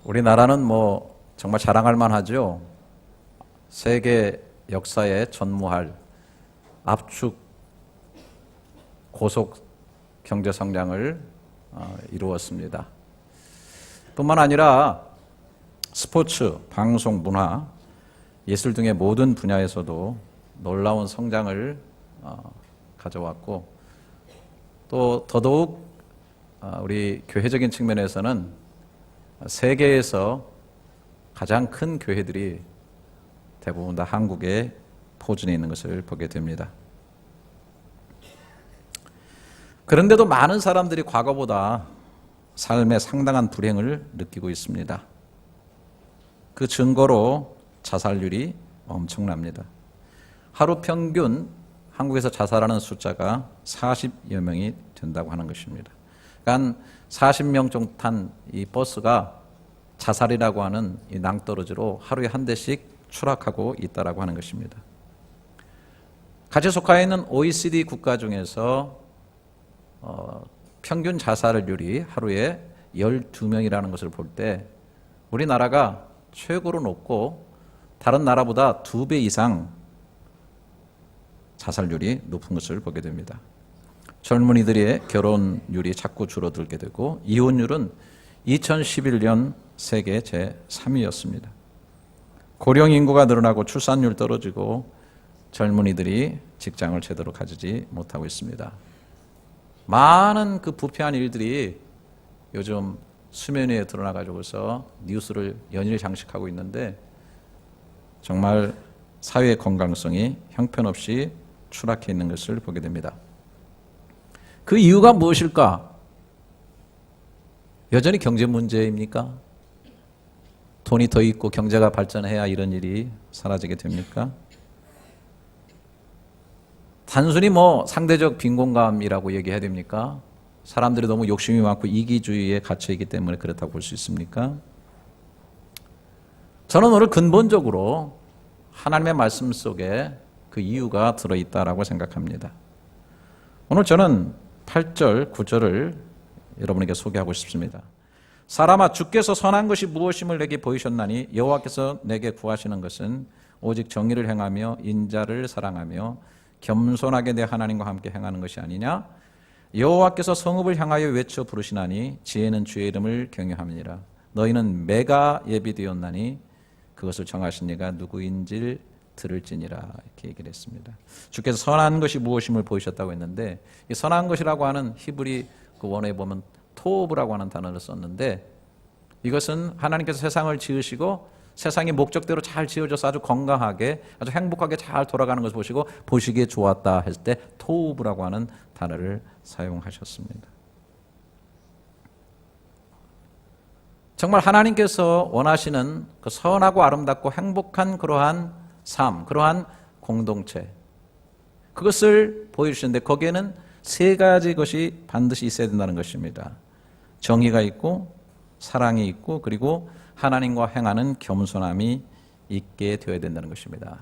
우리나라는 정말 자랑할 만하죠. 세계 역사에 전무할 압축 고속 경제 성장을 이루었습니다. 뿐만 아니라 스포츠, 방송, 문화, 예술 등의 모든 분야에서도 놀라운 성장을 가져왔고, 또 더더욱 우리 교회적인 측면에서는 세계에서 가장 큰 교회들이 대부분 다 한국에 포진해 있는 것을 보게 됩니다. 그런데도 많은 사람들이 과거보다 삶의 상당한 불행을 느끼고 있습니다. 그 증거로 자살률이 엄청납니다. 하루 평균 한국에서 자살하는 숫자가 40여 명이 된다고 하는 것입니다. 그러니까 40명 정도 탄 이 버스가 자살이라고 하는 이 낭떠러지로 하루에 한 대씩 추락하고 있다라고 하는 것입니다. 같이 속하여 있는 OECD 국가 중에서 평균 자살률이 하루에 12명이라는 것을 볼 때 우리나라가 최고로 높고 다른 나라보다 2배 이상 자살률이 높은 것을 보게 됩니다. 젊은이들의 결혼율이 자꾸 줄어들게 되고 이혼율은 2011년 세계 제3위였습니다. 고령 인구가 늘어나고 출산율 떨어지고 젊은이들이 직장을 제대로 가지지 못하고 있습니다. 많은 그 부패한 일들이 요즘 수면 위에 드러나가지고서 뉴스를 연일 장식하고 있는데 정말 사회의 건강성이 형편없이 추락해 있는 것을 보게 됩니다. 그 이유가 무엇일까? 여전히 경제 문제입니까? 돈이 더 있고 경제가 발전해야 이런 일이 사라지게 됩니까? 단순히 상대적 빈곤감이라고 얘기해야 됩니까? 사람들이 너무 욕심이 많고 이기주의에 갇혀있기 때문에 그렇다고 볼 수 있습니까? 저는 오늘 근본적으로 하나님의 말씀 속에 그 이유가 들어있다라고 생각합니다. 오늘 저는 8절, 9절을 여러분에게 소개하고 싶습니다. 사람아, 주께서 선한 것이 무엇임을 내게 보이셨나니 여호와께서 내게 구하시는 것은 오직 정의를 행하며 인자를 사랑하며 겸손하게 내 하나님과 함께 행하는 것이 아니냐? 여호와께서 성읍을 향하여 외쳐 부르시나니 지혜는 주의 이름을 경외함이니라. 너희는 매가 예비되었나니 그것을 정하신 이가 누구인지 들을지니라. 이렇게 얘기를 했습니다. 주께서 선한 것이 무엇임을 보이셨다고 했는데 이 선한 것이라고 하는 히브리 그 원어에 보면 토브라고 하는 단어를 썼는데 이것은 하나님께서 세상을 지으시고 세상이 목적대로 잘 지어져서 아주 건강하게 아주 행복하게 잘 돌아가는 것을 보시고 보시기에 좋았다 했을 때 토브라고 하는 단어를 사용하셨습니다. 정말 하나님께서 원하시는 그 선하고 아름답고 행복한 그러한 삶, 그러한 공동체, 그것을 보여주시는데 거기에는 세 가지 것이 반드시 있어야 된다는 것입니다. 정의가 있고 사랑이 있고 그리고 하나님과 행하는 겸손함이 있게 되어야 된다는 것입니다.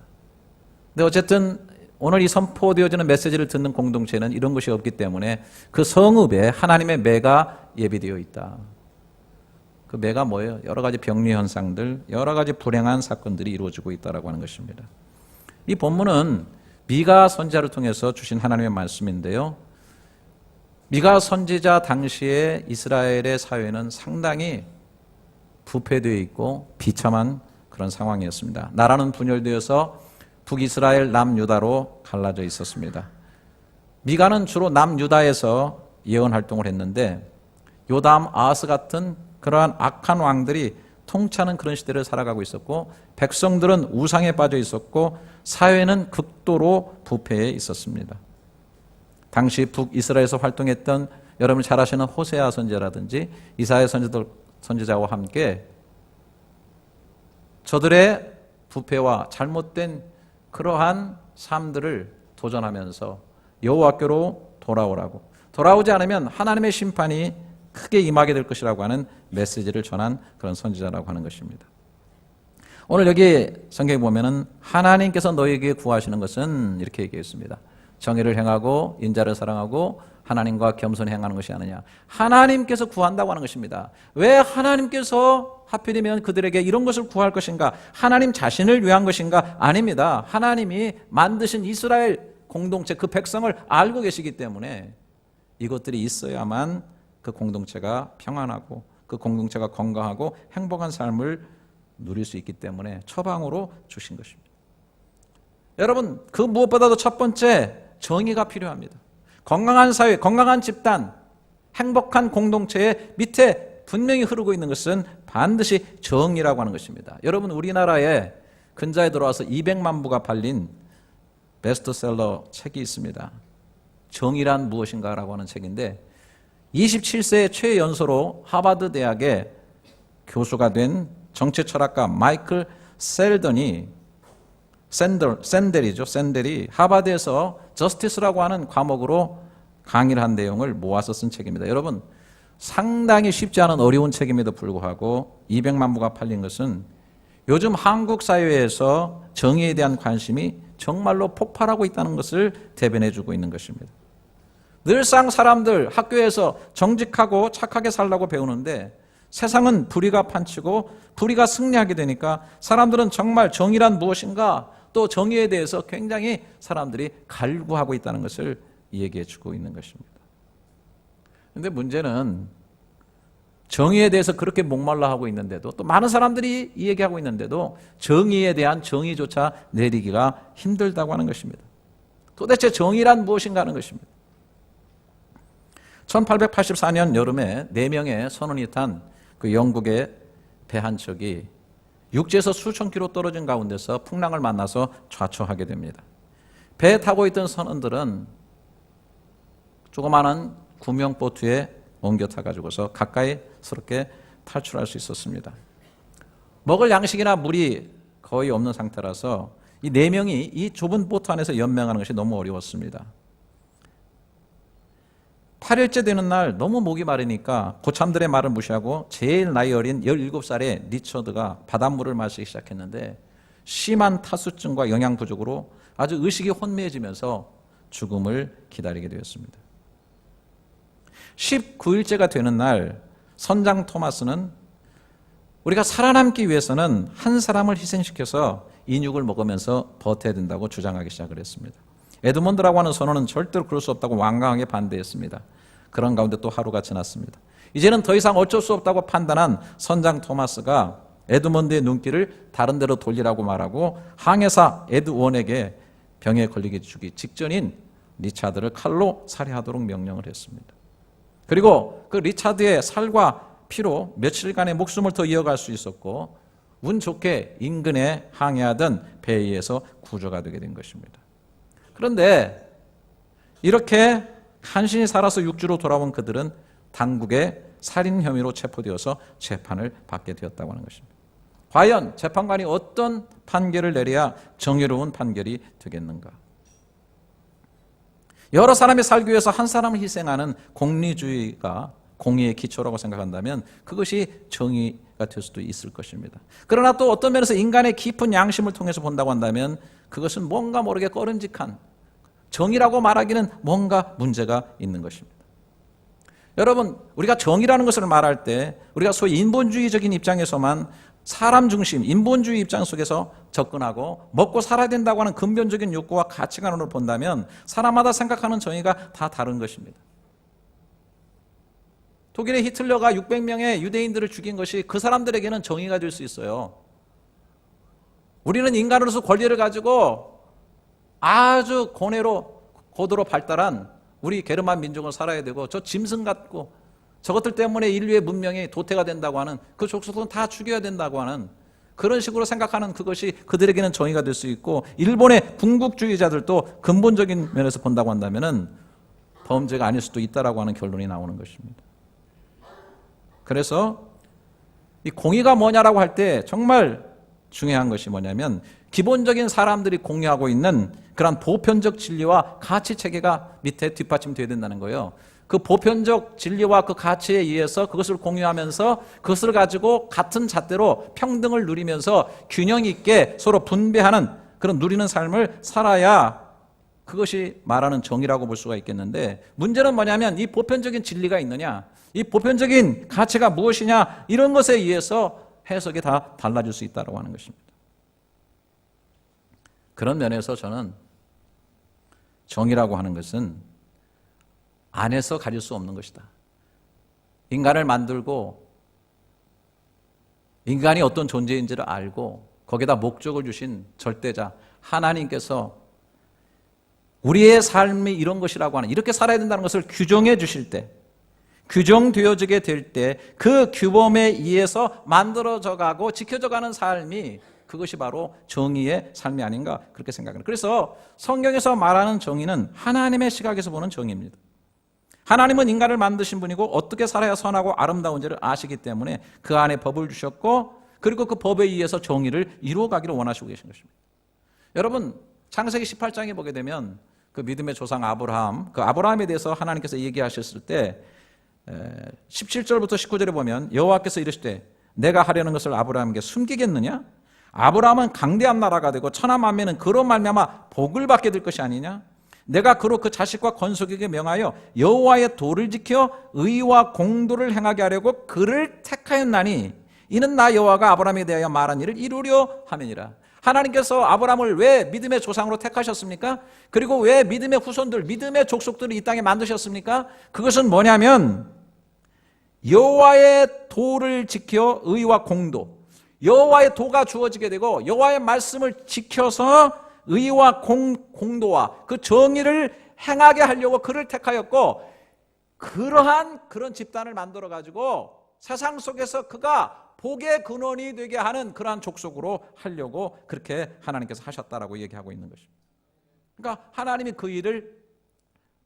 근데 어쨌든 오늘 이 선포되어지는 메시지를 듣는 공동체는 이런 것이 없기 때문에 그 성읍에 하나님의 매가 예비되어 있다. 그 매가 뭐예요? 여러 가지 병리 현상들, 여러 가지 불행한 사건들이 이루어지고 있다라고 하는 것입니다. 이 본문은 미가 선지자를 통해서 주신 하나님의 말씀인데요. 미가 선지자 당시에 이스라엘의 사회는 상당히 부패되어 있고 비참한 그런 상황이었습니다. 나라는 분열되어서 북이스라엘, 남유다로 갈라져 있었습니다. 미가는 주로 남유다에서 예언 활동을 했는데 요담, 아하스 같은 그러한 악한 왕들이 통치하는 그런 시대를 살아가고 있었고 백성들은 우상에 빠져 있었고 사회는 극도로 부패해 있었습니다. 당시 북이스라엘에서 활동했던 여러분이 잘 아시는 호세아 선지자라든지 이사야 선지자와 함께 저들의 부패와 잘못된 그러한 삶들을 도전하면서 여호와께로 돌아오라고, 돌아오지 않으면 하나님의 심판이 크게 임하게 될 것이라고 하는 메시지를 전한 그런 선지자라고 하는 것입니다. 오늘 여기 성경에 보면은 하나님께서 너희에게 구하시는 것은 이렇게 얘기했습니다. 정의를 행하고 인자를 사랑하고 하나님과 겸손히 행하는 것이 아니냐. 하나님께서 구한다고 하는 것입니다. 왜 하나님께서 하필이면 그들에게 이런 것을 구할 것인가? 하나님 자신을 위한 것인가? 아닙니다. 하나님이 만드신 이스라엘 공동체 그 백성을 알고 계시기 때문에 이것들이 있어야만 그 공동체가 평안하고 그 공동체가 건강하고 행복한 삶을 누릴 수 있기 때문에 처방으로 주신 것입니다. 여러분, 그 무엇보다도 첫 번째 정의가 필요합니다. 건강한 사회, 건강한 집단, 행복한 공동체의 밑에 분명히 흐르고 있는 것은 반드시 정의라고 하는 것입니다. 여러분, 우리나라에 근자에 들어와서 200만 부가 팔린 베스트셀러 책이 있습니다. 정의란 무엇인가라고 하는 책인데 27세의 최연소로 하버드 대학의 교수가 된 정치철학가 마이클 샌델이 하버드에서 저스티스라고 하는 과목으로 강의를 한 내용을 모아서 쓴 책입니다. 여러분, 상당히 쉽지 않은 어려운 책임에도 불구하고 200만 부가 팔린 것은 요즘 한국 사회에서 정의에 대한 관심이 정말로 폭발하고 있다는 것을 대변해주고 있는 것입니다. 늘상 사람들 학교에서 정직하고 착하게 살라고 배우는데 세상은 불의가 판치고 불의가 승리하게 되니까 사람들은 정말 정의란 무엇인가, 또 정의에 대해서 굉장히 사람들이 갈구하고 있다는 것을 얘기해 주고 있는 것입니다. 그런데 문제는 정의에 대해서 그렇게 목말라 하고 있는데도, 또 많은 사람들이 이 얘기하고 있는데도 정의에 대한 정의조차 내리기가 힘들다고 하는 것입니다. 도대체 정의란 무엇인가 하는 것입니다. 1884년 여름에 4명의 선원이 탄 그 영국의 배 한 척이 육지에서 수천 킬로 떨어진 가운데서 풍랑을 만나서 좌초하게 됩니다. 배에 타고 있던 선원들은 조그마한 구명보트에 옮겨 타가지고서 가까이스럽게 탈출할 수 있었습니다. 먹을 양식이나 물이 거의 없는 상태라서 이 4명이 이 좁은 보트 안에서 연명하는 것이 너무 어려웠습니다. 8일째 되는 날 너무 목이 마르니까 고참들의 말을 무시하고 제일 나이 어린 17살의 리처드가 바닷물을 마시기 시작했는데 심한 탈수증과 영양 부족으로 아주 의식이 혼미해지면서 죽음을 기다리게 되었습니다. 19일째가 되는 날 선장 토마스는 우리가 살아남기 위해서는 한 사람을 희생시켜서 인육을 먹으면서 버텨야 된다고 주장하기 시작을 했습니다. 에드먼드라고 하는 선원은 절대로 그럴 수 없다고 완강하게 반대했습니다. 그런 가운데 또 하루가 지났습니다. 이제는 더 이상 어쩔 수 없다고 판단한 선장 토마스가 에드먼드의 눈길을 다른 데로 돌리라고 말하고 항해사 에드원에게 병에 걸리게 주기 직전인 리차드를 칼로 살해하도록 명령을 했습니다. 그리고 그 리차드의 살과 피로 며칠간의 목숨을 더 이어갈 수 있었고 운 좋게 인근에 항해하던 배에 의해서 구조가 되게 된 것입니다. 그런데 이렇게 간신히 살아서 육지로 돌아온 그들은 당국의 살인 혐의로 체포되어서 재판을 받게 되었다고 하는 것입니다. 과연 재판관이 어떤 판결을 내려야 정의로운 판결이 되겠는가? 여러 사람이 살기 위해서 한 사람을 희생하는 공리주의가 공의의 기초라고 생각한다면 그것이 정의가 될 수도 있을 것입니다. 그러나 또 어떤 면에서 인간의 깊은 양심을 통해서 본다고 한다면 그것은 뭔가 모르게 꺼림직한, 정의라고 말하기는 뭔가 문제가 있는 것입니다. 여러분, 우리가 정의라는 것을 말할 때 우리가 소위 인본주의적인 입장에서만 사람 중심, 인본주의 입장 속에서 접근하고 먹고 살아야 된다고 하는 근본적인 욕구와 가치관으로 본다면 사람마다 생각하는 정의가 다 다른 것입니다. 독일의 히틀러가 600명의 유대인들을 죽인 것이 그 사람들에게는 정의가 될 수 있어요. 우리는 인간으로서 권리를 가지고 아주 고도로 발달한 우리 게르만 민족을 살아야 되고 저 짐승 같고 저것들 때문에 인류의 문명이 도태가 된다고 하는 그 족속은 다 죽여야 된다고 하는 그런 식으로 생각하는 그것이 그들에게는 정의가 될 수 있고 일본의 군국주의자들도 근본적인 면에서 본다고 한다면 범죄가 아닐 수도 있다라고 하는 결론이 나오는 것입니다. 그래서 이 공의가 뭐냐라고 할 때 정말 중요한 것이 뭐냐면 기본적인 사람들이 공유하고 있는 그런 보편적 진리와 가치 체계가 밑에 뒷받침되어야 된다는 거예요. 그 보편적 진리와 그 가치에 의해서 그것을 공유하면서 그것을 가지고 같은 잣대로 평등을 누리면서 균형 있게 서로 분배하는 그런 누리는 삶을 살아야 그것이 말하는 정의라고 볼 수가 있겠는데, 문제는 뭐냐면 이 보편적인 진리가 있느냐, 이 보편적인 가치가 무엇이냐, 이런 것에 의해서 해석이 다 달라질 수 있다고 하는 것입니다. 그런 면에서 저는 정의라고 하는 것은 안에서 가질 수 없는 것이다. 인간을 만들고 인간이 어떤 존재인지를 알고 거기다 목적을 주신 절대자 하나님께서 우리의 삶이 이런 것이라고 하는, 이렇게 살아야 된다는 것을 규정해 주실 때, 규정되어지게 될 때 그 규범에 의해서 만들어져 가고 지켜져 가는 삶이, 그것이 바로 정의의 삶이 아닌가, 그렇게 생각합니다. 그래서 성경에서 말하는 정의는 하나님의 시각에서 보는 정의입니다. 하나님은 인간을 만드신 분이고 어떻게 살아야 선하고 아름다운지를 아시기 때문에 그 안에 법을 주셨고, 그리고 그 법에 의해서 정의를 이루어가기를 원하시고 계신 것입니다. 여러분, 창세기 18장에 보게 되면 그 믿음의 조상 아브라함, 그 아브라함에 대해서 하나님께서 얘기하셨을 때 17절부터 19절에 보면 여호와께서 이르시되 내가 하려는 것을 아브라함에게 숨기겠느냐? 아브라함은 강대한 나라가 되고 천하 만민은 그로 말미암아 복을 받게 될 것이 아니냐? 내가 그로 그 자식과 건속에게 명하여 여호와의 도를 지켜 의와 공도를 행하게 하려고 그를 택하였나니 이는 나 여호와가 아브라함에 대하여 말한 일을 이루려 함이니라. 하나님께서 아브라함을 왜 믿음의 조상으로 택하셨습니까? 그리고 왜 믿음의 후손들, 믿음의 족속들을 이 땅에 만드셨습니까? 그것은 뭐냐면 여호와의 도를 지켜 의와 공도, 여호와의 도가 주어지게 되고 여호와의 말씀을 지켜서 의와 공도와 그 정의를 행하게 하려고 그를 택하였고, 그런 집단을 만들어 가지고 세상 속에서 그가 복의 근원이 되게 하는 그러한 족속으로 하려고 그렇게 하나님께서 하셨다라고 얘기하고 있는 것입니다. 그러니까 하나님이 그 일을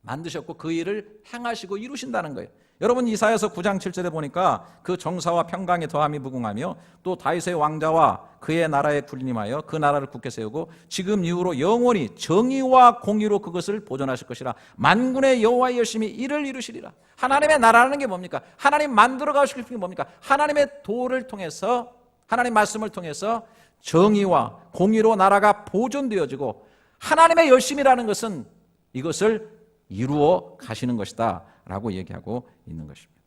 만드셨고 그 일을 행하시고 이루신다는 거예요. 여러분, 이사야서 9장 7절에 보니까 그 정사와 평강의 더함이 무궁하며 또 다윗의 왕자와 그의 나라에 군림하여 그 나라를 굳게 세우고 지금 이후로 영원히 정의와 공의로 그것을 보존하실 것이라. 만군의 여호와의 열심히 이를 이루시리라. 하나님의 나라라는 게 뭡니까? 하나님 만들어 가실 게 뭡니까? 하나님의 도를 통해서, 하나님 말씀을 통해서 정의와 공의로 나라가 보존되어지고, 하나님의 열심이라는 것은 이것을 이루어 가시는 것이다 라고 얘기하고 있는 것입니다.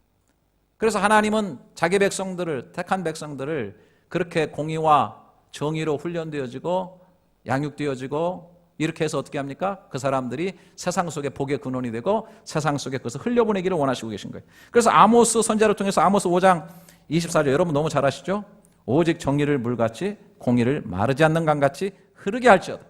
그래서 하나님은 자기 백성들을, 택한 백성들을 그렇게 공의와 정의로 훈련되어지고 양육되어지고 이렇게 해서 어떻게 합니까? 그 사람들이 세상 속에 복의 근원이 되고 세상 속에 그것을 흘려보내기를 원하시고 계신 거예요. 그래서 아모스 선지자를 통해서 아모스 5장 24절, 여러분 너무 잘 아시죠? 오직 정의를 물같이 공의를 마르지 않는 강같이 흐르게 할지어다.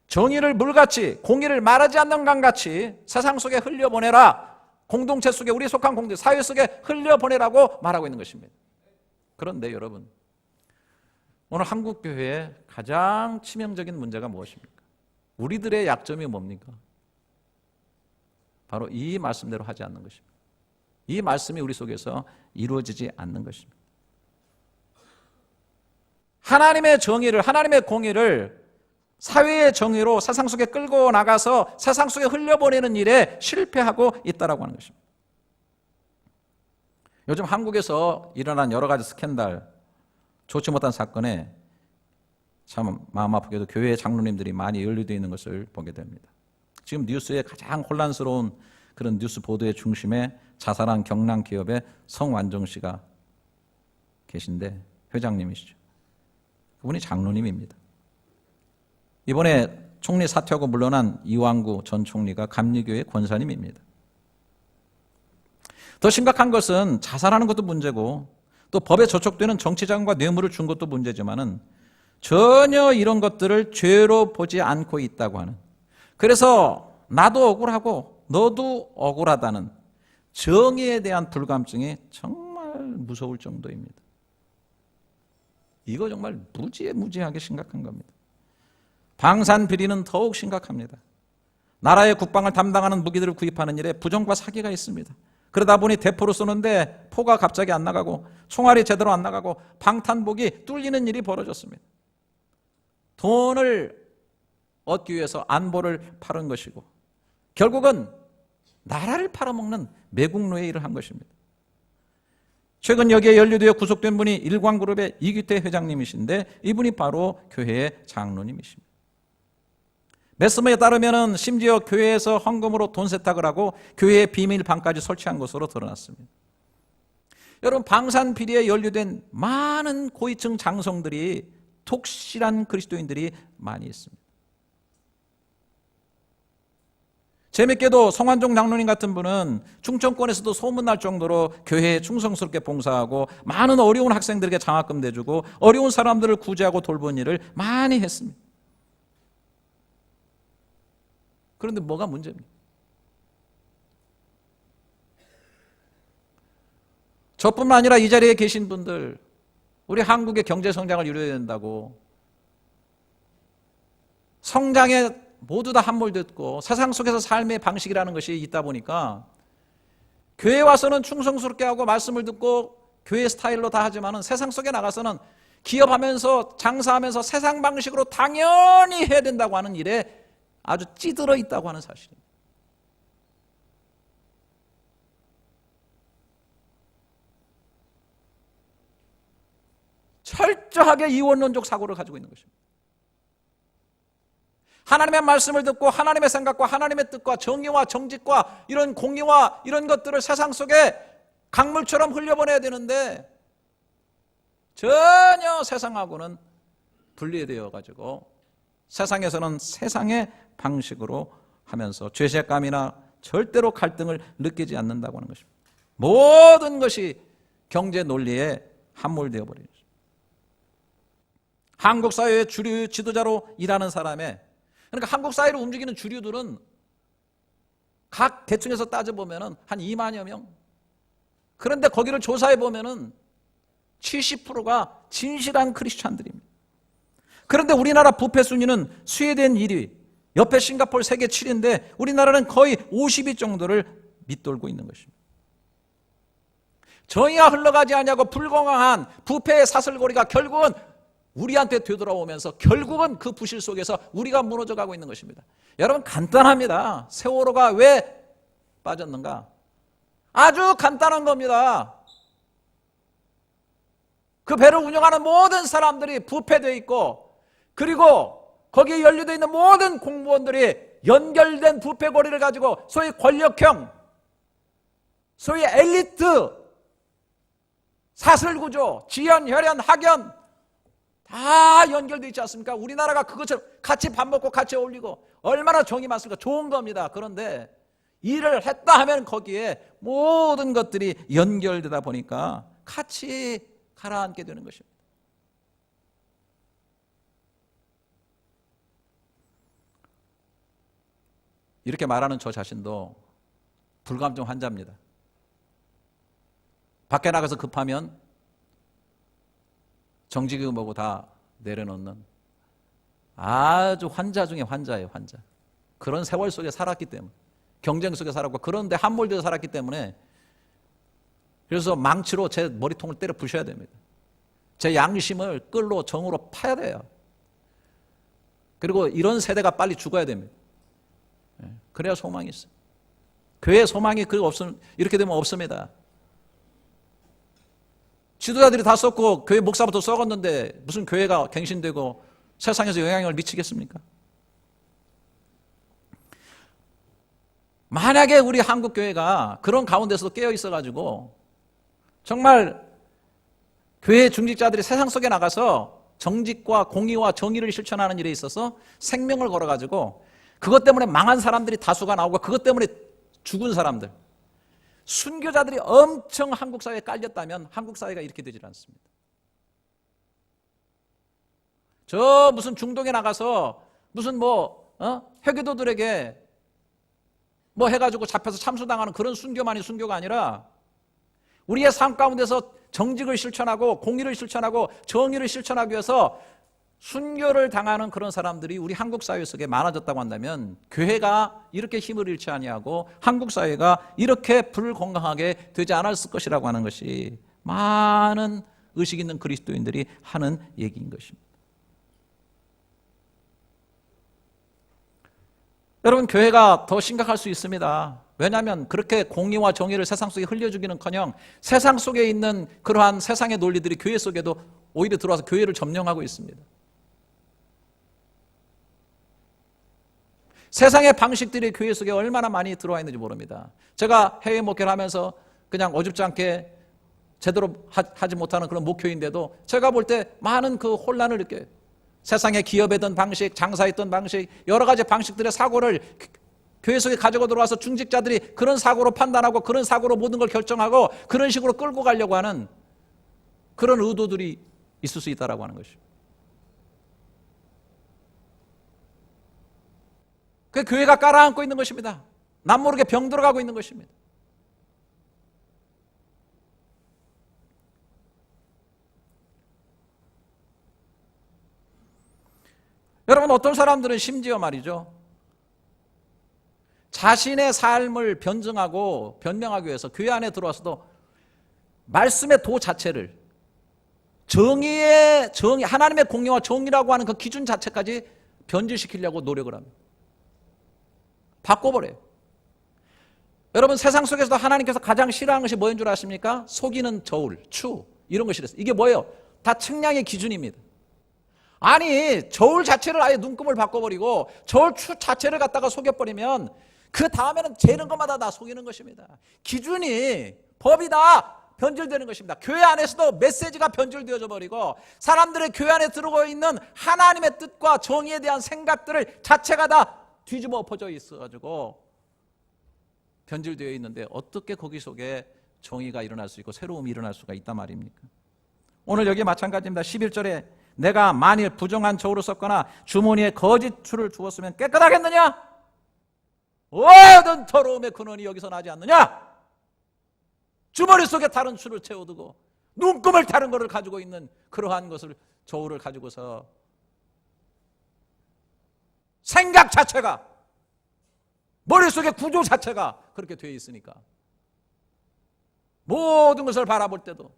정의를 물같이 공의를 마르지 않는 강같이 세상 속에 흘려보내라. 공동체 속에, 우리 속한 공동체 사회 속에 흘려보내라고 말하고 있는 것입니다. 그런데 여러분, 오늘 한국교회의 가장 치명적인 문제가 무엇입니까? 우리들의 약점이 뭡니까? 바로 이 말씀대로 하지 않는 것입니다. 이 말씀이 우리 속에서 이루어지지 않는 것입니다. 하나님의 정의를, 하나님의 공의를 사회의 정의로 세상 속에 끌고 나가서 세상 속에 흘려보내는 일에 실패하고 있다라고 하는 것입니다. 요즘 한국에서 일어난 여러 가지 스캔들, 좋지 못한 사건에 참 마음 아프게도 교회 장로님들이 많이 연루되어 있는 것을 보게 됩니다. 지금 뉴스의 가장 혼란스러운 그런 뉴스 보도의 중심에 자살한 경남 기업의 성완종 씨가 계신데 회장님이시죠. 그분이 장로님입니다. 이번에 총리 사퇴하고 물러난 이완구 전 총리가 감리교회 권사님입니다. 더 심각한 것은 자살하는 것도 문제고 또 법에 저촉되는 정치자금과 뇌물을 준 것도 문제지만은 전혀 이런 것들을 죄로 보지 않고 있다고 하는, 그래서 나도 억울하고 너도 억울하다는 정의에 대한 불감증이 정말 무서울 정도입니다. 이거 정말 무지하게 심각한 겁니다. 방산 비리는 더욱 심각합니다. 나라의 국방을 담당하는 무기들을 구입하는 일에 부정과 사기가 있습니다. 그러다 보니 대포로 쏘는데 포가 갑자기 안 나가고 총알이 제대로 안 나가고 방탄복이 뚫리는 일이 벌어졌습니다. 돈을 얻기 위해서 안보를 파는 것이고 결국은 나라를 팔아먹는 매국노의 일을 한 것입니다. 최근 여기에 연루되어 구속된 분이 일광그룹의 이규태 회장님이신데 이분이 바로 교회의 장로님이십니다. 레스머에 따르면 심지어 교회에서 헌금으로 돈 세탁을 하고 교회의 비밀방까지 설치한 것으로 드러났습니다. 여러분, 방산 비리에 연루된 많은 고위층 장성들이, 독실한 그리스도인들이 많이 있습니다. 재밌게도 성환종 장로님 같은 분은 충청권에서도 소문날 정도로 교회에 충성스럽게 봉사하고 많은 어려운 학생들에게 장학금 내주고 어려운 사람들을 구제하고 돌본 일을 많이 했습니다. 그런데 뭐가 문제입니까? 저뿐만 아니라 이 자리에 계신 분들, 우리 한국의 경제 성장을 이루어야 된다고 성장에 모두 다 함몰됐고 세상 속에서 삶의 방식이라는 것이 있다 보니까 교회에 와서는 충성스럽게 하고 말씀을 듣고 교회 스타일로 다 하지만은 세상 속에 나가서는 기업하면서 장사하면서 세상 방식으로 당연히 해야 된다고 하는 일에 아주 찌들어 있다고 하는 사실입니다. 철저하게 이원론적 사고를 가지고 있는 것입니다. 하나님의 말씀을 듣고 하나님의 생각과 하나님의 뜻과 정의와 정직과 이런 공의와 이런 것들을 세상 속에 강물처럼 흘려보내야 되는데 전혀 세상하고는 분리되어 가지고 세상에서는 세상의 방식으로 하면서 죄책감이나 절대로 갈등을 느끼지 않는다고 하는 것입니다. 모든 것이 경제 논리에 함몰되어 버리는 것입니다. 한국 사회의 주류 지도자로 일하는 사람의, 그러니까 한국 사회를 움직이는 주류들은 각 계층에서 따져보면 한 2만여 명. 그런데 거기를 조사해보면 70%가 진실한 크리스찬들입니다. 그런데 우리나라 부패 순위는 스웨덴 1위, 옆에 싱가포르 세계 7위인데 우리나라는 거의 50위 정도를 밑돌고 있는 것입니다. 정의가 흘러가지 않냐고 불공정한 부패의 사슬고리가 결국은 우리한테 되돌아오면서 결국은 그 부실 속에서 우리가 무너져가고 있는 것입니다. 여러분, 간단합니다. 세월호가 왜 빠졌는가? 아주 간단한 겁니다. 그 배를 운영하는 모든 사람들이 부패되어 있고, 그리고 거기에 연루되어 있는 모든 공무원들이 연결된 부패고리를 가지고 소위 권력형, 소위 엘리트, 사슬구조, 지연, 혈연, 학연 다 연결되어 있지 않습니까? 우리나라가 그것처럼 같이 밥 먹고 같이 어울리고 얼마나 정이 많습니까? 좋은 겁니다. 그런데 일을 했다 하면 거기에 모든 것들이 연결되다 보니까 같이 가라앉게 되는 것입니다. 이렇게 말하는 저 자신도 불감증 환자입니다. 밖에 나가서 급하면 정직이고 뭐고 다 내려놓는 아주 환자 중에 환자예요, 환자. 그런 세월 속에 살았기 때문에, 경쟁 속에 살았고, 그런데 함몰되어 살았기 때문에, 그래서 망치로 제 머리통을 때려 부셔야 됩니다. 제 양심을 끌로 정으로 파야 돼요. 그리고 이런 세대가 빨리 죽어야 됩니다. 그래야 소망이 있어요. 교회에 소망이 이렇게 되면 없습니다. 지도자들이 다 썼고 교회 목사부터 썩었는데 무슨 교회가 갱신되고 세상에서 영향을 미치겠습니까? 만약에 우리 한국 교회가 그런 가운데서도 깨어 있어가지고 정말 교회 중직자들이 세상 속에 나가서 정직과 공의와 정의를 실천하는 일에 있어서 생명을 걸어가지고 그것 때문에 망한 사람들이 다수가 나오고 그것 때문에 죽은 사람들, 순교자들이 엄청 한국 사회에 깔렸다면 한국 사회가 이렇게 되질 않습니다. 저 무슨 중동에 나가서 무슨 회교도들에게 해가지고 잡혀서 참수당하는 그런 순교만이 순교가 아니라 우리의 삶 가운데서 정직을 실천하고 공의를 실천하고 정의를 실천하기 위해서 순교를 당하는 그런 사람들이 우리 한국 사회 속에 많아졌다고 한다면 교회가 이렇게 힘을 잃지 아니하고 한국 사회가 이렇게 불건강하게 되지 않았을 것이라고 하는 것이 많은 의식 있는 그리스도인들이 하는 얘기인 것입니다. 여러분, 교회가 더 심각할 수 있습니다. 왜냐하면 그렇게 공의와 정의를 세상 속에 흘려주기는커녕 세상 속에 있는 그러한 세상의 논리들이 교회 속에도 오히려 들어와서 교회를 점령하고 있습니다. 세상의 방식들이 교회 속에 얼마나 많이 들어와 있는지 모릅니다. 제가 해외 목회를 하면서 그냥 어줍지 않게 제대로 하지 못하는 그런 목회인데도 제가 볼 때 많은 그 혼란을 느껴요. 세상의 기업했던 방식, 장사했던 방식, 여러 가지 방식들의 사고를 교회 속에 가지고 들어와서 중직자들이 그런 사고로 판단하고 그런 사고로 모든 걸 결정하고 그런 식으로 끌고 가려고 하는 그런 의도들이 있을 수 있다라고 하는 것이죠. 그 교회가 깔아앉고 있는 것입니다. 남모르게 병들어가고 있는 것입니다. 여러분, 어떤 사람들은 심지어 말이죠, 자신의 삶을 변증하고 변명하기 위해서 교회 안에 들어와서도 말씀의 도 자체를 정의, 하나님의 공의와 정의라고 하는 그 기준 자체까지 변질시키려고 노력을 합니다. 바꿔버려요. 여러분, 세상 속에서도 하나님께서 가장 싫어하는 것이 뭐인 줄 아십니까? 속이는 저울, 추, 이런 것이랬어요. 이게 뭐예요? 다 측량의 기준입니다. 아니, 저울 자체를 아예 눈금을 바꿔버리고 저울 추 자체를 갖다가 속여버리면 그 다음에는 재는 것마다 다 속이는 것입니다. 기준이, 법이 다 변질되는 것입니다. 교회 안에서도 메시지가 변질되어져 버리고 사람들의 교회 안에 들어가 있는 하나님의 뜻과 정의에 대한 생각들을 자체가 다 뒤집어 엎어져 있어가지고 변질되어 있는데 어떻게 거기 속에 정의가 일어날 수 있고 새로움이 일어날 수가 있단 말입니까? 오늘 여기 마찬가지입니다. 11절에 내가 만일 부정한 저울을 썼거나 주머니에 거짓 추를 주었으면 깨끗하겠느냐? 모든 더러움의 근원이 여기서 나지 않느냐? 주머니 속에 다른 추를 채워두고 눈금을 다른 것을 가지고 있는 그러한 것을, 저울을 가지고서 생각 자체가, 머릿속의 구조 자체가 그렇게 되어 있으니까 모든 것을 바라볼 때도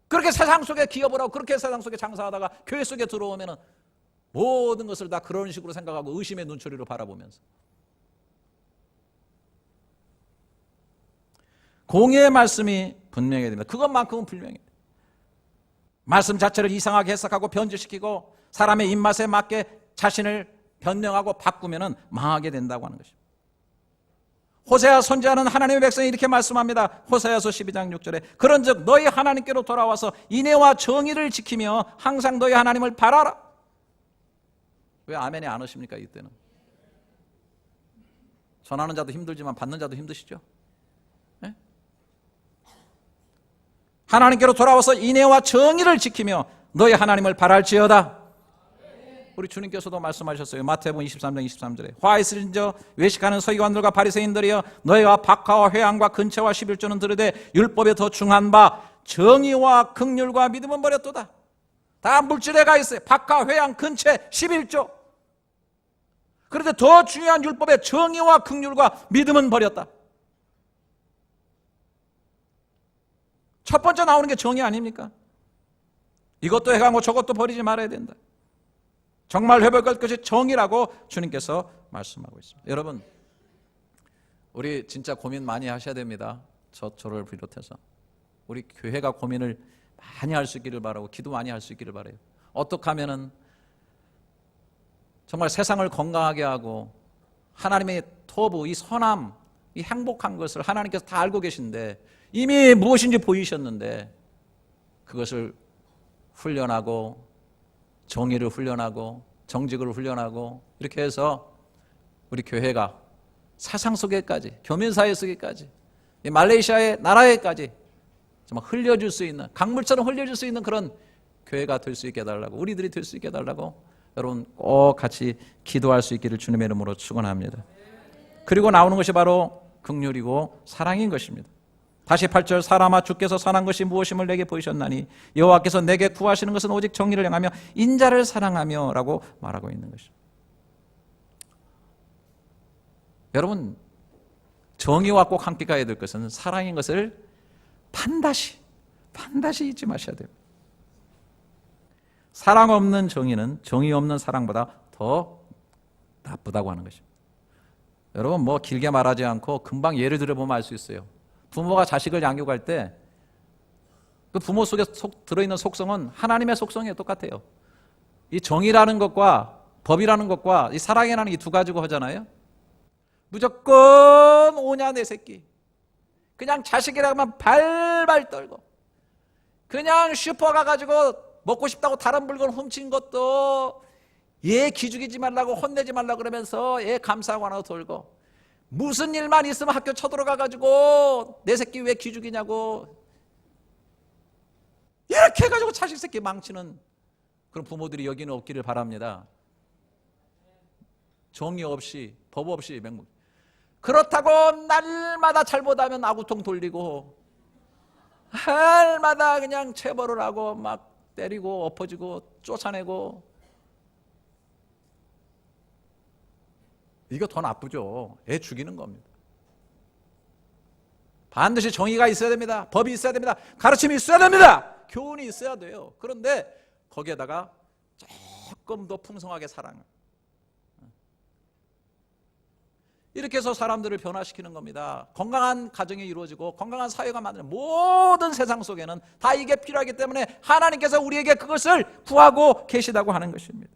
그렇게 세상 속에 기업을 하고 그렇게 세상 속에 장사하다가 교회 속에 들어오면 모든 것을 다 그런 식으로 생각하고 의심의 눈초리로 바라보면서 공의의 말씀이 분명해야 됩니다. 그것만큼은 분명해요. 말씀 자체를 이상하게 해석하고 변질시키고 사람의 입맛에 맞게 자신을 변명하고 바꾸면 망하게 된다고 하는 것입니다. 호세아 선지자는 하나님의 백성이 이렇게 말씀합니다. 호세아서 12장 6절에 그런즉 너희 하나님께로 돌아와서 인애와 정의를 지키며 항상 너희 하나님을 바라라. 왜 아멘이 안 오십니까? 이때는 전하는 자도 힘들지만 받는 자도 힘드시죠? 네? 하나님께로 돌아와서 인애와 정의를 지키며 너희 하나님을 바랄지어다. 우리 주님께서도 말씀하셨어요. 마태복음 23장 23절에 화 있으신저 외식하는 서기관들과 바리새인들이여 너희가 박하와 회양과 근처와 11조는 들으되 율법에 더 중한 바 정의와 긍휼과 믿음은 버렸도다. 다 물질에 가 있어요. 박하, 회양, 근처 11조. 그런데 더 중요한 율법의 정의와 긍휼과 믿음은 버렸다. 첫 번째 나오는 게 정의 아닙니까? 이것도 해가고 저것도 버리지 말아야 된다. 정말 회복할 것이 정의라고 주님께서 말씀하고 있습니다. 여러분, 우리 진짜 고민 많이 하셔야 됩니다. 저를 비롯해서 우리 교회가 고민을 많이 할 수 있기를 바라고 기도 많이 할 수 있기를 바라요. 어떻게 하면은 정말 세상을 건강하게 하고 하나님의 토부, 이 선함, 이 행복한 것을 하나님께서 다 알고 계신데 이미 무엇인지 보이셨는데 그것을 훈련하고 정의를 훈련하고 정직을 훈련하고 이렇게 해서 우리 교회가 세상 속에까지, 교민사회 속에까지, 이 말레이시아의 나라에까지 정말 흘려줄 수 있는, 강물처럼 흘려줄 수 있는 그런 교회가 될 수 있게 해달라고, 우리들이 될 수 있게 해달라고 여러분 꼭 같이 기도할 수 있기를 주님의 이름으로 축원합니다. 그리고 나오는 것이 바로 긍휼이고 사랑인 것입니다. 다시 8절 사람아 주께서 선한 것이 무엇임을 내게 보이셨나니 여호와께서 내게 구하시는 것은 오직 정의를 행하며 인자를 사랑하며 라고 말하고 있는 것입니다. 여러분, 정의와 꼭 함께 가야 될 것은 사랑인 것을 반드시 잊지 마셔야 돼요. 사랑 없는 정의는 정의 없는 사랑보다 더 나쁘다고 하는 것입니다. 여러분, 뭐 길게 말하지 않고 금방 예를 들어보면 알 수 있어요. 부모가 자식을 양육할 때 그 부모 속에 들어있는 속성은 하나님의 속성이에요. 똑같아요. 이 정의라는 것과 법이라는 것과 이 사랑이라는 이 두 가지고 하잖아요. 무조건 오냐 내 새끼. 그냥 자식이라면 발발 떨고, 그냥 슈퍼 가가지고 먹고 싶다고 다른 물건 훔친 것도 얘 기죽이지 말라고 혼내지 말라고 그러면서 얘 감사하고 하나 돌고, 무슨 일만 있으면 학교 쳐들어가가지고 내 새끼 왜 기죽이냐고 이렇게 해가지고 자식 새끼 망치는 그런 부모들이 여기는 없기를 바랍니다. 정의 없이 법 없이 맹목. 그렇다고 날마다 잘못하면 아구통 돌리고, 날마다 그냥 체벌을 하고 막 때리고 엎어지고 쫓아내고, 이거 더 나쁘죠. 애 죽이는 겁니다. 반드시 정의가 있어야 됩니다. 법이 있어야 됩니다. 가르침이 있어야 됩니다. 교훈이 있어야 돼요. 그런데 거기에다가 조금 더 풍성하게 사랑을, 이렇게 해서 사람들을 변화시키는 겁니다. 건강한 가정이 이루어지고 건강한 사회가 만드는 모든 세상 속에는 다 이게 필요하기 때문에 하나님께서 우리에게 그것을 구하고 계시다고 하는 것입니다.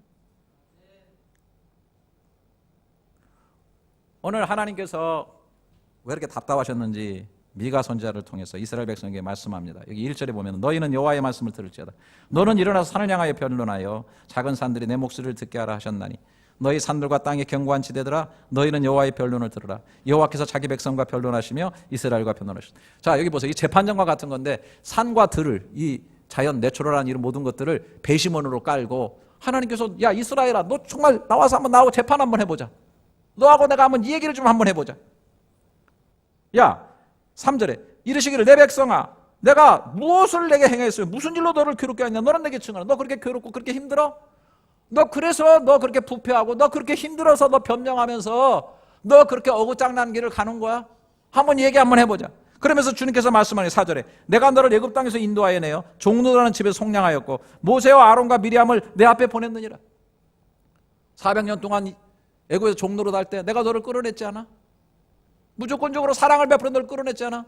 오늘 하나님께서 왜 이렇게 답답하셨는지 미가 선지자를 통해서 이스라엘 백성에게 말씀합니다. 여기 1절에 보면 너희는 여호와의 말씀을 들을지어다. 너는 일어나서 산을 향하여 변론하여 작은 산들이 내 목소리를 듣게 하라 하셨나니 너희 산들과 땅의 견고한 지대들아 너희는 여호와의 변론을 들으라. 여호와께서 자기 백성과 변론하시며 이스라엘과 변론하시다. 자, 여기 보세요. 이 재판정과 같은 건데 산과 들을, 이 자연 내추럴한 이런 모든 것들을 배심원으로 깔고 하나님께서 야 이스라엘아 너 정말 나와서 한번 나하고 재판 한번 해보자. 너하고 내가 한번 이 얘기를 좀 한번 해보자. 야 3절에 이르시기를 내 백성아 내가 무엇을 내게 행했어요? 무슨 일로 너를 괴롭게 하냐? 너는 내게 증언하라. 너 그렇게 괴롭고 그렇게 힘들어? 너 그래서 너 그렇게 부패하고 너 그렇게 힘들어서 너 변명하면서 너 그렇게 어긋장난 길을 가는 거야? 한번 얘기 한번 해보자. 그러면서 주님께서 말씀하니 4절에 내가 너를 애굽 땅에서 인도하여 내어 종로라는 집에 속량하였고 모세와 아론과 미리암을 내 앞에 보냈느니라. 400년 동안 애굽에서 종로로 살 때 내가 너를 끌어냈지 않아? 무조건적으로 사랑을 베풀어 너를 끌어냈지 않아?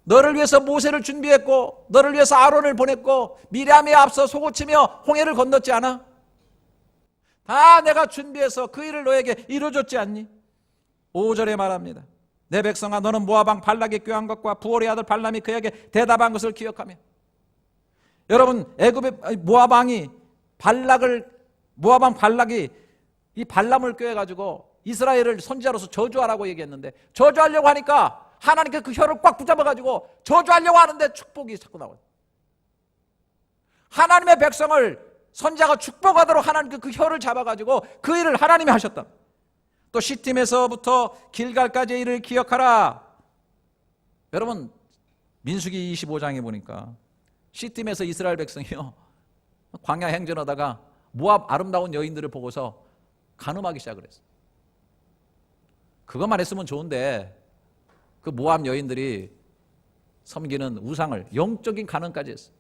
너를 위해서 모세를 준비했고 너를 위해서 아론을 보냈고 미리암에 앞서 소고치며 홍해를 건넜지 않아? 다 내가 준비해서 그 일을 너에게 이루어줬지 않니? 5절에 말합니다. 내 백성아 너는 모압 왕 발락이 꾀한 것과 부올의 아들 발람이 그에게 대답한 것을 기억하며. 여러분 애굽의 모압 왕이 모압 왕 발락이 이 발람을 꾀해가지고 이스라엘을 선지자로서 저주하라고 얘기했는데 저주하려고 하니까 하나님께 그 혀를 꽉 붙잡아가지고 저주하려고 하는데 축복이 자꾸 나와요. 하나님의 백성을 선지자가 축복하도록 하나님께 그 혀를 잡아가지고 그 일을 하나님이 하셨다. 또 시팀에서부터 길갈까지의 일을 기억하라. 여러분 민수기 25장에 보니까 시팀에서 이스라엘 백성이요 광야 행전하다가 모압 아름다운 여인들을 보고서 간음하기 시작을 했어요. 그것만 했으면 좋은데 그 모압 여인들이 섬기는 우상을 영적인 간음까지 했어요.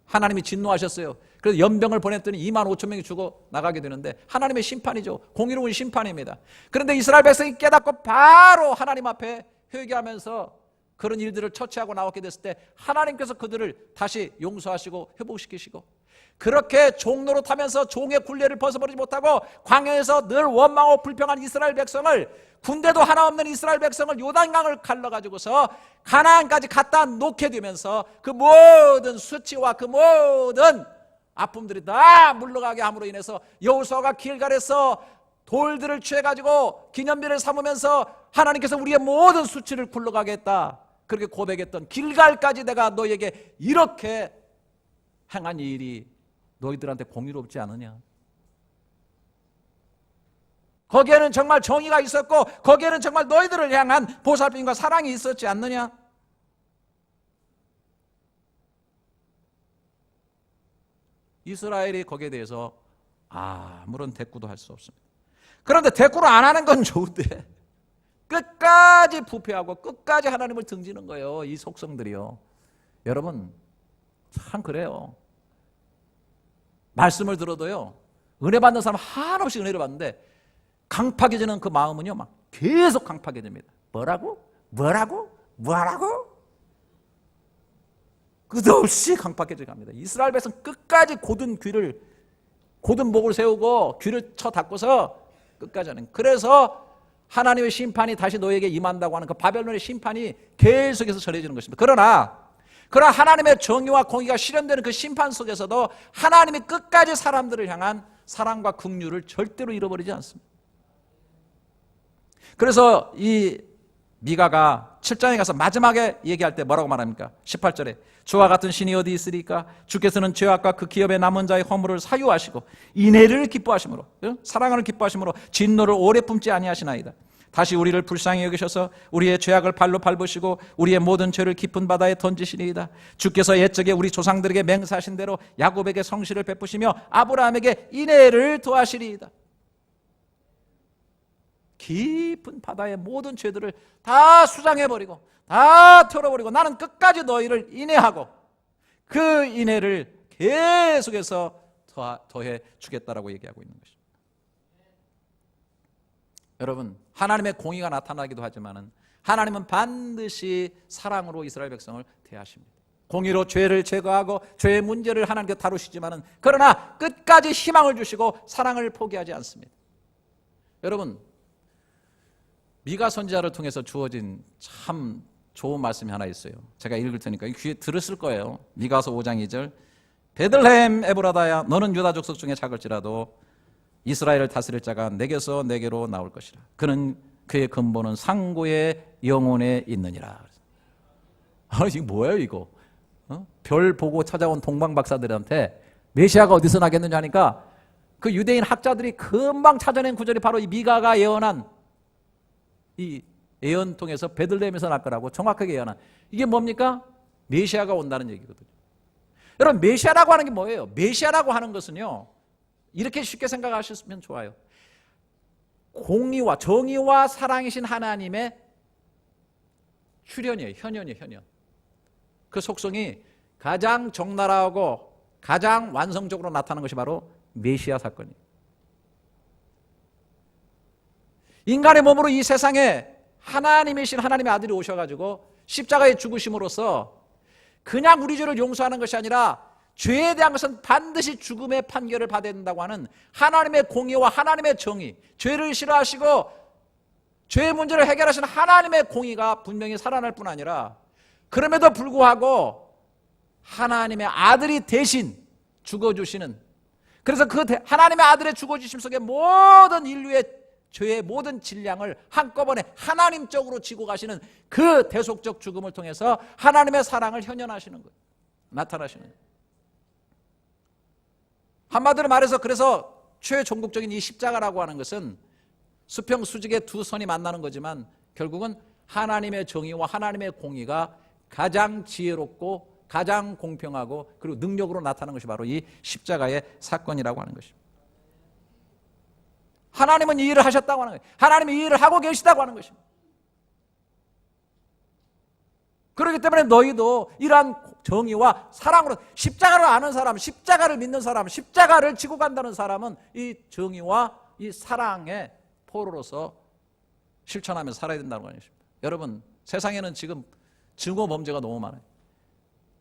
하나님이 진노하셨어요. 그래서 연병을 보냈더니 2만 5천 명이 죽어 나가게 되는데 하나님의 심판이죠. 공의로운 심판입니다. 그런데 이스라엘 백성이 깨닫고 바로 하나님 앞에 회개하면서 그런 일들을 처치하고 나왔게 됐을 때 하나님께서 그들을 다시 용서하시고 회복시키시고 그렇게 종로로 타면서 종의 굴레를 벗어버리지 못하고 광야에서 늘 원망하고 불평한 이스라엘 백성을 군대도 하나 없는 이스라엘 백성을 요단강을 갈라가지고서 가나안까지 갖다 놓게 되면서 그 모든 수치와 그 모든 아픔들이 다 물러가게 함으로 인해서 여호수아가 길갈에서 돌들을 취해가지고 기념비를 삼으면서 하나님께서 우리의 모든 수치를 굴러가게 했다. 그렇게 고백했던 길갈까지 내가 너에게 이렇게 행한 이 일이 너희들한테 공의롭지 않으냐? 거기에는 정말 정의가 있었고 거기에는 정말 너희들을 향한 보살핌과 사랑이 있었지 않느냐? 이스라엘이 거기에 대해서 아무런 대꾸도 할 수 없습니다. 그런데 대꾸를 안 하는 건 좋은데 끝까지 부패하고 끝까지 하나님을 등지는 거예요. 이 속성들이요. 여러분 참 그래요. 말씀을 들어도요 은혜 받는 사람 한없이 은혜를 받는데 강팍해지는 그 마음은요 막 계속 강팍해집니다. 뭐라고? 끝없이 강팍해져 갑니다. 이스라엘 백성 끝까지 고든 귀를 곧은 목을 세우고 귀를 쳐 닫고서 끝까지 하는. 그래서 하나님의 심판이 다시 너에게 임한다고 하는 그 바벨론의 심판이 계속해서 전해지는 것입니다. 그러나 하나님의 정의와 공의가 실현되는 그 심판 속에서도 하나님이 끝까지 사람들을 향한 사랑과 긍휼을 절대로 잃어버리지 않습니다. 그래서 이 미가가 7장에 가서 마지막에 얘기할 때 뭐라고 말합니까? 18절에 주와 같은 신이 어디 있으리까? 주께서는 죄악과 그 기업에 남은 자의 허물을 사유하시고 인애를 기뻐하심으로, 사랑을 기뻐하심으로 진노를 오래 품지 아니하시나이다. 다시 우리를 불쌍히 여기셔서 우리의 죄악을 발로 밟으시고 우리의 모든 죄를 깊은 바다에 던지시리이다. 주께서 옛적에 우리 조상들에게 맹세하신 대로 야곱에게 성실을 베푸시며 아브라함에게 인애를 도하시리이다. 깊은 바다의 모든 죄들을 다 수장해버리고 다 털어버리고 나는 끝까지 너희를 인애하고 그 인애를 계속해서 더해 주겠다라고 얘기하고 있는 것입니다. 여러분, 하나님의 공의가 나타나기도 하지만 하나님은 반드시 사랑으로 이스라엘 백성을 대하십니다. 공의로 죄를 제거하고 죄의 문제를 하나님께 다루시지만 그러나 끝까지 희망을 주시고 사랑을 포기하지 않습니다. 여러분, 미가 선지자를 통해서 주어진 참 좋은 말씀이 하나 있어요. 제가 읽을 테니까 귀에 들었을 거예요. 미가서 5장 2절 베들레헴 에브라다야 너는 유다 족속 중에 작을지라도 이스라엘을 다스릴 자가 내게서 내게로 나올 것이라. 그는 그의 근본은 상고의 영혼에 있느니라. 이거 뭐예요 이거? 별 보고 찾아온 동방 박사들한테 메시아가 어디서 나겠느냐 하니까 그 유대인 학자들이 금방 찾아낸 구절이 바로 이 미가가 예언한 이 예언 통해서 베들레헴에서 날 거라고 정확하게 예언한 이게 뭡니까? 메시아가 온다는 얘기거든요. 여러분, 메시아라고 하는 게 뭐예요? 메시아라고 하는 것은요, 이렇게 쉽게 생각하셨으면 좋아요. 공의와 정의와 사랑이신 하나님의 출현이에요. 현현. 그 속성이 가장 적나라하고 가장 완성적으로 나타나는 것이 바로 메시아 사건이에요. 인간의 몸으로 이 세상에 하나님이신 하나님의 아들이 오셔가지고 십자가에 죽으심으로써 그냥 우리 죄를 용서하는 것이 아니라 죄에 대한 것은 반드시 죽음의 판결을 받아야 된다고 하는 하나님의 공의와 하나님의 정의, 죄를 싫어하시고 죄의 문제를 해결하시는 하나님의 공의가 분명히 살아날 뿐 아니라 그럼에도 불구하고 하나님의 아들이 대신 죽어주시는, 그래서 그 하나님의 아들의 죽어주심 속에 모든 인류의 죄의 모든 질량을 한꺼번에 하나님적으로 지고 가시는 그 대속적 죽음을 통해서 하나님의 사랑을 현현하시는 거예요. 나타나시는 거예요. 한마디로 말해서 그래서 최종국적인 이 십자가라고 하는 것은 수평수직의 두 선이 만나는 거지만 결국은 하나님의 정의와 하나님의 공의가 가장 지혜롭고 가장 공평하고 그리고 능력으로 나타나는 것이 바로 이 십자가의 사건이라고 하는 것입니다. 하나님은 이 일을 하셨다고 하는 거예요. 하나님이 이 일을 하고 계시다고 하는 것입니다. 그렇기 때문에 너희도 이러한 정의와 사랑으로 십자가를 아는 사람, 십자가를 믿는 사람, 십자가를 지고 간다는 사람은 이 정의와 이 사랑의 포로로서 실천하면서 살아야 된다는 것입니다. 여러분, 세상에는 지금 증오 범죄가 너무 많아요.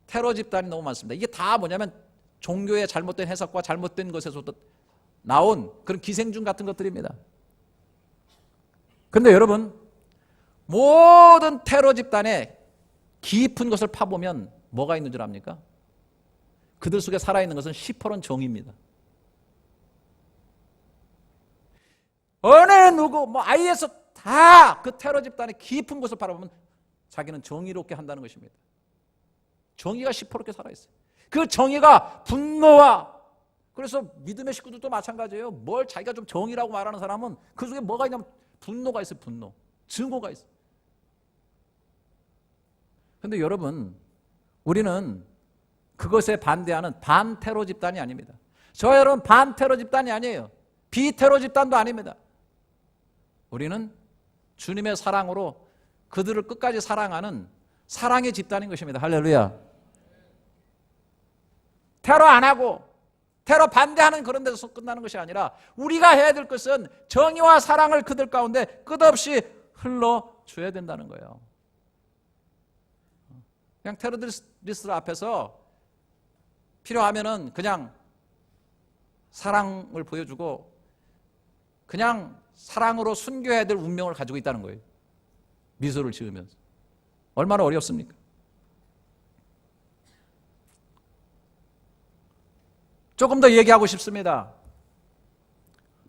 테러 집단이 너무 많습니다. 이게 다 뭐냐면 종교의 잘못된 해석과 잘못된 것에서도 나온 그런 기생충 같은 것들입니다. 그런데 여러분, 모든 테러 집단의 깊은 것을 파보면 뭐가 있는 줄 압니까? 그들 속에 살아있는 것은 시퍼런 정의입니다. 어느 누구 IS 다 그 테러 집단의 깊은 것을 바라보면 자기는 정의롭게 한다는 것입니다. 정의가 시퍼렇게 살아있어요. 그 정의가 분노와, 그래서 믿음의 식구들도 마찬가지예요. 뭘 자기가 좀 정의라고 말하는 사람은 그 속에 뭐가 있냐면 분노가 있어요. 분노, 증오가 있어요. 그런데 여러분, 우리는 그것에 반대하는 반테러 집단이 아닙니다. 저 여러분, 반테러 집단이 아니에요. 비테러 집단도 아닙니다. 우리는 주님의 사랑으로 그들을 끝까지 사랑하는 사랑의 집단인 것입니다. 할렐루야. 테러 안 하고 테러 반대하는 그런 데서 끝나는 것이 아니라 우리가 해야 될 것은 정의와 사랑을 그들 가운데 끝없이 흘러줘야 된다는 거예요. 그냥 테러리스트들 앞에서 필요하면은 그냥 사랑을 보여주고 그냥 사랑으로 순교해야 될 운명을 가지고 있다는 거예요. 미소를 지으면서. 얼마나 어렵습니까? 조금 더 얘기하고 싶습니다.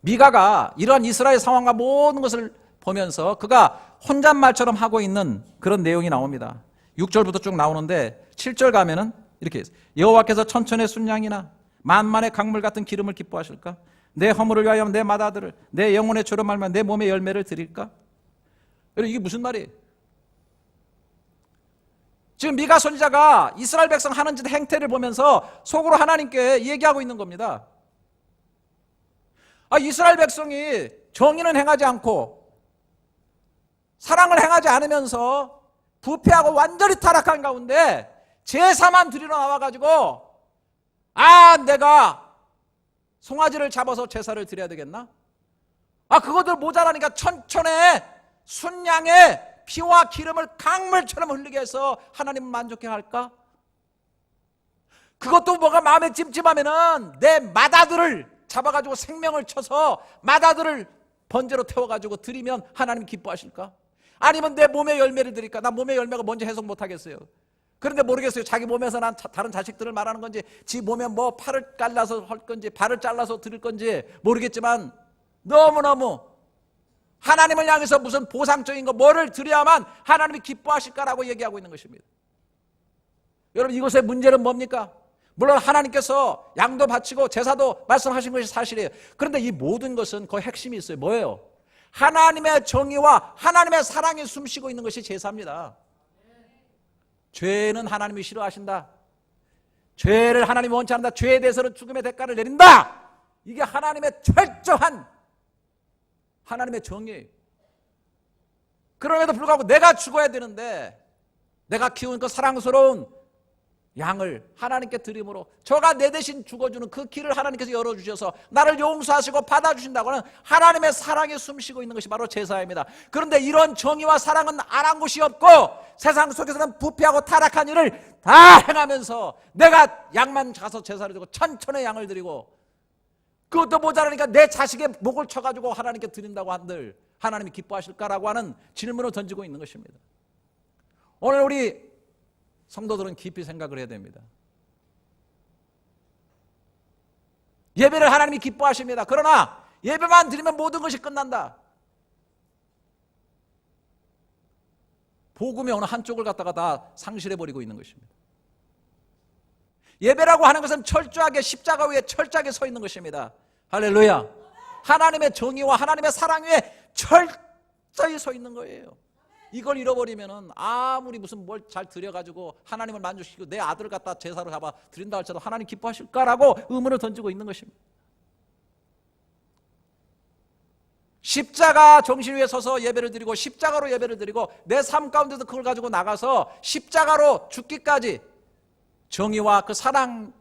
미가가 이러한 이스라엘 상황과 모든 것을 보면서 그가 혼잣말처럼 하고 있는 그런 내용이 나옵니다. 6절부터 쭉 나오는데 7절 가면은 이렇게 있어요. 여호와께서 천천의 순양이나 만만의 강물 같은 기름을 기뻐하실까? 내 허물을 위하여 내 맏아들을, 내 영혼의 죄로 말미암아 내 몸의 열매를 드릴까? 이게 무슨 말이에요? 지금 미가 선지자가 이스라엘 백성 하는 짓 행태를 보면서 속으로 하나님께 얘기하고 있는 겁니다. 이스라엘 백성이 정의는 행하지 않고 사랑을 행하지 않으면서 부패하고 완전히 타락한 가운데 제사만 드리러 나와가지고 내가 송아지를 잡아서 제사를 드려야 되겠나? 그것들 모자라니까 천천에 순양의 피와 기름을 강물처럼 흘리게 해서 하나님은 만족해 할까? 그것도 뭐가 마음에 찜찜하면은 내 맏아들을 잡아가지고 생명을 쳐서 맏아들을 번제로 태워가지고 드리면 하나님 기뻐하실까? 아니면 내 몸의 열매를 드릴까? 나 몸의 열매가 뭔지 해석 못하겠어요. 그런데 모르겠어요. 자기 몸에서 난 다른 자식들을 말하는 건지, 지 몸에 뭐 팔을 잘라서 할 건지, 발을 잘라서 드릴 건지 모르겠지만 너무너무 하나님을 향해서 무슨 보상적인 거 뭐를 드려야만 하나님이 기뻐하실까라고 얘기하고 있는 것입니다. 여러분, 이것의 문제는 뭡니까? 물론 하나님께서 양도 바치고 제사도 말씀하신 것이 사실이에요. 그런데 이 모든 것은 그 핵심이 있어요. 뭐예요? 하나님의 정의와 하나님의 사랑이 숨쉬고 있는 것이 제사입니다. 죄는 하나님이 싫어하신다. 죄를 하나님이 원치 않는다. 죄에 대해서는 죽음의 대가를 내린다. 이게 하나님의 철저한 하나님의 정의예요. 그럼에도 불구하고 내가 죽어야 되는데 내가 키운 그 사랑스러운 양을 하나님께 드림으로 저가 내 대신 죽어주는 그 길을 하나님께서 열어주셔서 나를 용서하시고 받아주신다고 하는 하나님의 사랑이 숨쉬고 있는 것이 바로 제사입니다. 그런데 이런 정의와 사랑은 안 한 곳이 없고 세상 속에서는 부패하고 타락한 일을 다 행하면서 내가 양만 가서 제사를 드리고 천천의 양을 드리고 그것도 모자라니까 내 자식의 목을 쳐가지고 하나님께 드린다고 한들 하나님이 기뻐하실까라고 하는 질문을 던지고 있는 것입니다. 오늘 우리 성도들은 깊이 생각을 해야 됩니다. 예배를 하나님이 기뻐하십니다. 그러나 예배만 드리면 모든 것이 끝난다. 복음의 어느 한쪽을 갖다가 다 상실해버리고 있는 것입니다. 예배라고 하는 것은 철저하게 십자가 위에 철저하게 서 있는 것입니다. 할렐루야. 하나님의 정의와 하나님의 사랑 위에 철저히 서 있는 거예요. 이걸 잃어버리면은 아무리 무슨 뭘 잘 드려가지고 하나님을 만족시키고 내 아들을 갖다 제사로 잡아 드린다 할지라도 하나님 기뻐하실까라고 의문을 던지고 있는 것입니다. 십자가 정신 위에 서서 예배를 드리고 십자가로 예배를 드리고 내 삶 가운데서 그걸 가지고 나가서 십자가로 죽기까지 정의와 그 사랑을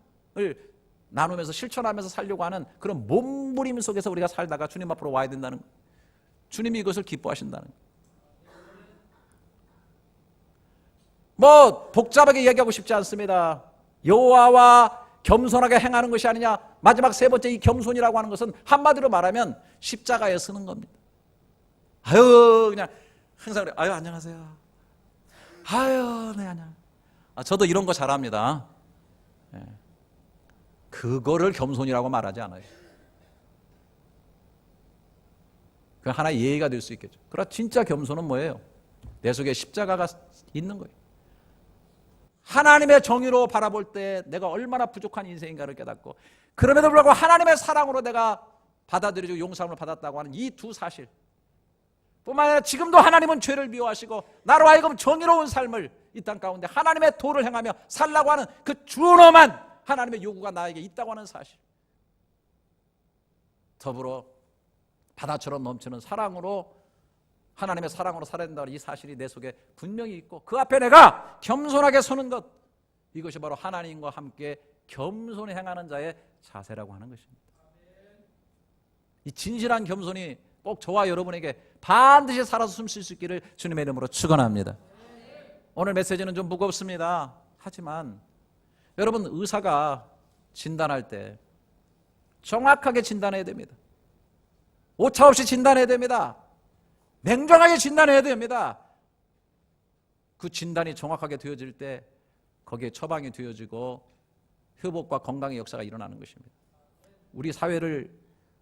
나누면서 실천하면서 살려고 하는 그런 몸부림 속에서 우리가 살다가 주님 앞으로 와야 된다는 거예요. 주님이 이것을 기뻐하신다는 거예요. 뭐 복잡하게 얘기하고 싶지 않습니다. 여호와와 겸손하게 행하는 것이 아니냐. 마지막 세 번째 이 겸손이라고 하는 것은 한마디로 말하면 십자가에 서는 겁니다. 그냥 항상 그래. 안녕하세요. 네, 안녕. 저도 이런 거 잘합니다. 그거를 겸손이라고 말하지 않아요. 그 하나의 예의가 될 수 있겠죠. 그러나 진짜 겸손은 뭐예요? 내 속에 십자가가 있는 거예요. 하나님의 정의로 바라볼 때 내가 얼마나 부족한 인생인가를 깨닫고 그럼에도 불구하고 하나님의 사랑으로 내가 받아들이고 용서함을 받았다고 하는 이 두 사실 뿐만 아니라 지금도 하나님은 죄를 미워하시고 나로 하여금 정의로운 삶을 이 땅 가운데 하나님의 도를 행하며 살라고 하는 그 준엄한 하나님의 요구가 나에게 있다고 하는 사실, 더불어 바다처럼 넘치는 사랑으로 하나님의 사랑으로 살아야 된다는 이 사실이 내 속에 분명히 있고 그 앞에 내가 겸손하게 서는 것, 이것이 바로 하나님과 함께 겸손히 행하는 자의 자세라고 하는 것입니다. 이 진실한 겸손이 꼭 저와 여러분에게 반드시 살아서 숨쉴 수 있기를 주님의 이름으로 축원합니다. 오늘 메시지는 좀 무겁습니다. 하지만 여러분, 의사가 진단할 때 정확하게 진단해야 됩니다. 오차없이 진단해야 됩니다. 냉정하게 진단해야 됩니다. 그 진단이 정확하게 되어질 때 거기에 처방이 되어지고 회복과 건강의 역사가 일어나는 것입니다. 우리 사회를,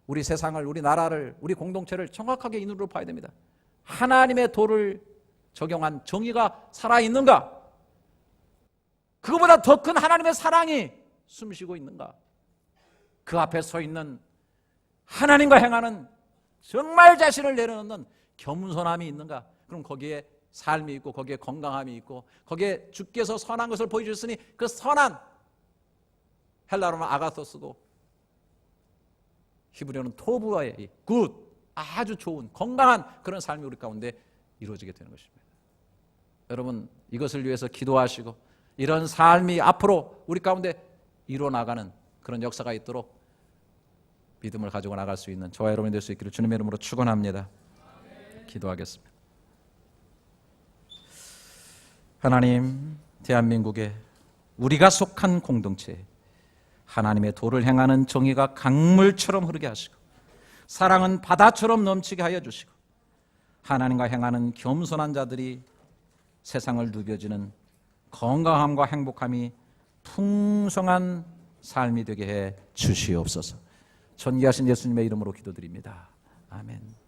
우리 세상을, 우리 나라를, 우리 공동체를 정확하게 이 눈으로 봐야 됩니다. 하나님의 도를 적용한 정의가 살아있는가? 그거보다 더 큰 하나님의 사랑이 숨쉬고 있는가? 그 앞에 서 있는 하나님과 행하는 정말 자신을 내려놓는 겸손함이 있는가? 그럼 거기에 삶이 있고 거기에 건강함이 있고 거기에 주께서 선한 것을 보여주셨으니 그 선한, 헬라어는 아가토스고 히브리어는 토부의 굿, 아주 좋은 건강한 그런 삶이 우리 가운데 이루어지게 되는 것입니다. 여러분, 이것을 위해서 기도하시고 이런 삶이 앞으로 우리 가운데 이루어나가는 그런 역사가 있도록 믿음을 가지고 나갈 수 있는 저와 여러분이 될 수 있기를 주님의 이름으로 축원합니다. 기도하겠습니다. 하나님, 대한민국에 우리가 속한 공동체에 하나님의 도를 행하는 정의가 강물처럼 흐르게 하시고 사랑은 바다처럼 넘치게 하여 주시고 하나님과 행하는 겸손한 자들이 세상을 누벼지는 건강함과 행복함이 풍성한 삶이 되게 해 주시옵소서. 존귀하신 예수님의 이름으로 기도드립니다. 아멘.